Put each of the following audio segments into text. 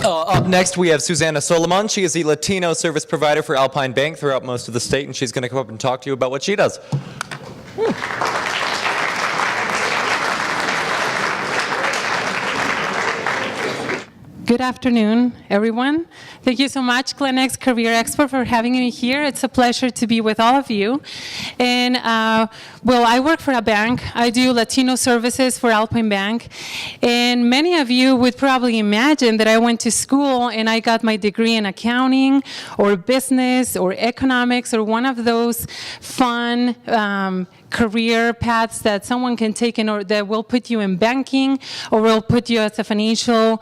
Up next, we have Susana Salamun. She is the Latino service provider for Alpine Bank throughout most of the state, and she's going to come up and talk to you about what she does. Good afternoon, everyone. Thank you so much, GlenX Career Expo, for having me here. It's a pleasure to be with all of you. And, well, I work for a bank. I do Latino services for Alpine Bank. And many of you would probably imagine that I went to school and I got my degree in accounting or business or economics or one of those fun career paths that someone can take in, or that will put you in banking or will put you as a financial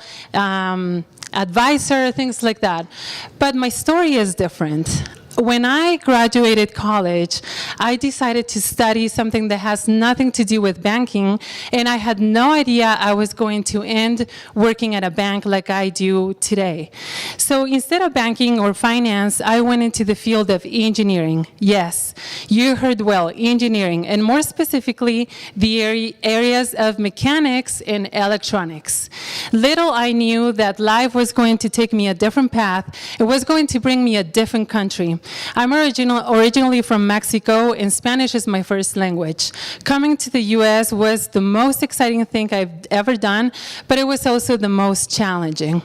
advisor, things like that. But my story is different. When I graduated college, I decided to study something that has nothing to do with banking, and I had no idea I was going to end working at a bank like I do today. So instead of banking or finance, I went into the field of engineering. Yes, you heard well, engineering, and more specifically, the areas of mechanics and electronics. Little I knew that life was going to take me a different path. It was going to bring me a different country. I'm originally from Mexico, and Spanish is my first language. Coming to the U.S. was the most exciting thing I've ever done, but it was also the most challenging.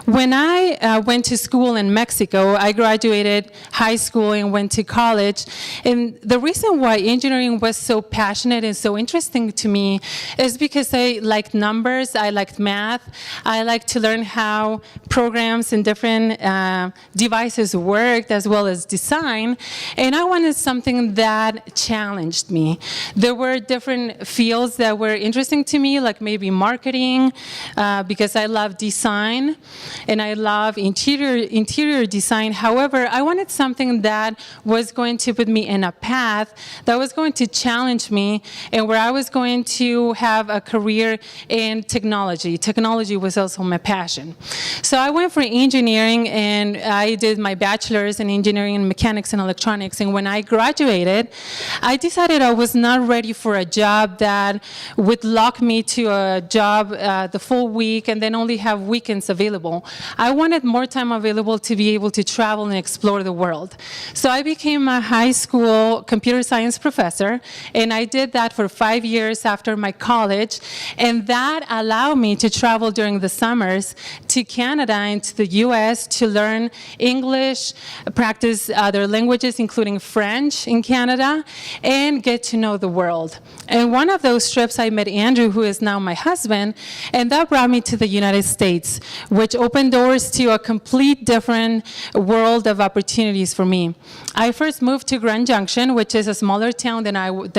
When I went to school in Mexico, I graduated high school and went to college, and the reason why engineering was so passionate and so interesting to me is because I liked numbers, I liked math, I liked to learn how programs and different devices worked, as well as design, and I wanted something that challenged me. There were different fields that were interesting to me, like maybe marketing, because I love design, and I love interior design. However, I wanted something that was going to put me in a path that was going to challenge me, and where I was going to have a career in technology. Technology was also my passion. So I went for engineering, and I did my bachelor's in engineering in mechanics and electronics, and when I graduated, I decided I was not ready for a job that would lock me to a job the full week and then only have weekends available. I wanted more time available to be able to travel and explore the world. So I became a high school computer science professor, and I did that for 5 years after my college, and that allowed me to travel during the summers to Canada and to the US to learn English, practice other languages, including French in Canada, and get to know the world. And one of those trips, I met Andrew, who is now my husband, and that brought me to the United States, which opened doors to a complete different world of opportunities for me. I first moved to Grand Junction, which is a smaller town than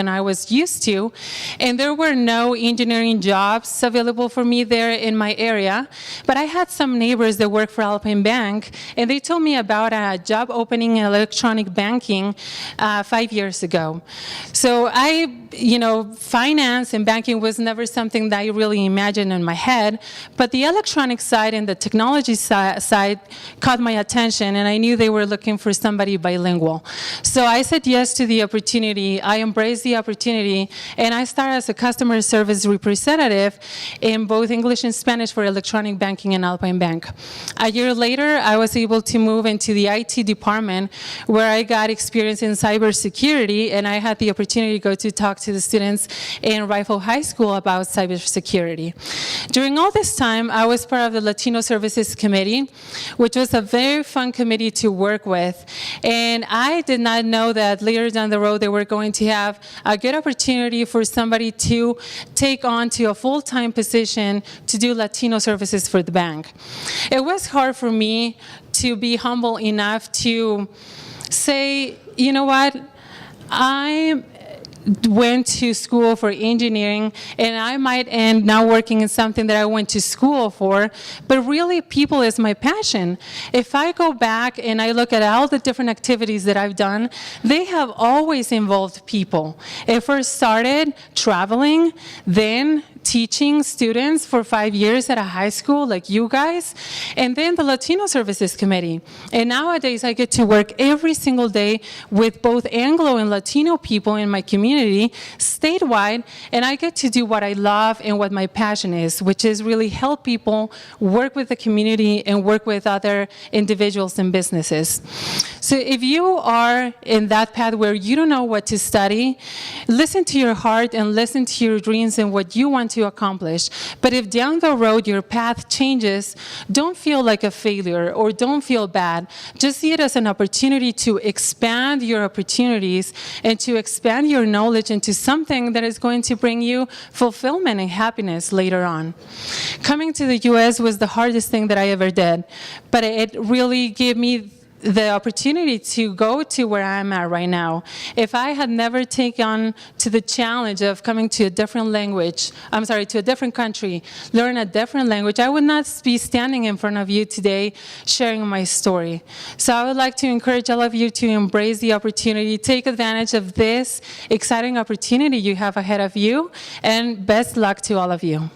I was used to, and there were no engineering jobs available for me there in my area, but I had some neighbors that work for Alpine Bank, and they told me about a job opening in electronic banking 5 years ago. So finance and banking was never something that I really imagined in my head, but the electronic side and the technology side caught my attention, and I knew they were looking for somebody bilingual. So I said yes to the opportunity. I embraced the opportunity, and I started as a customer service representative in both English and Spanish for electronic banking in Alpine Bank. A year later, I was able to move into the IT department, where I got experience in cybersecurity, and I had the opportunity to go to talk to the students in Rifle High School about cybersecurity. During all this time, I was part of the Latino Services Committee, which was a very fun committee to work with, and I did not know that later down the road they were going to have a good opportunity for somebody to take on to a full-time position to do Latino services for the bank. It was hard for me to be humble enough to say, you know what, I went to school for engineering, and I might end now working in something that I went to school for, but really people is my passion. If I go back and I look at all the different activities that I've done, they have always involved people. It first started traveling, then teaching students for 5 years at a high school like you guys, and then the Latino Services Committee. And nowadays I get to work every single day with both Anglo and Latino people in my community statewide, and I get to do what I love and what my passion is, which is really help people work with the community and work with other individuals and businesses. So if you are in that path where you don't know what to study, listen to your heart and listen to your dreams and what you want to accomplish. But if down the road your path changes, don't feel like a failure or don't feel bad. Just see it as an opportunity to expand your opportunities and to expand your knowledge into something that is going to bring you fulfillment and happiness later on. Coming to the U.S. was the hardest thing that I ever did, but it really gave me the opportunity to go to where I'm at right now. If I had never taken on to the challenge of coming to a different to a different country, learn a different language, I would not be standing in front of you today sharing my story. So I would like to encourage all of you to embrace the opportunity, take advantage of this exciting opportunity you have ahead of you, and best luck to all of you.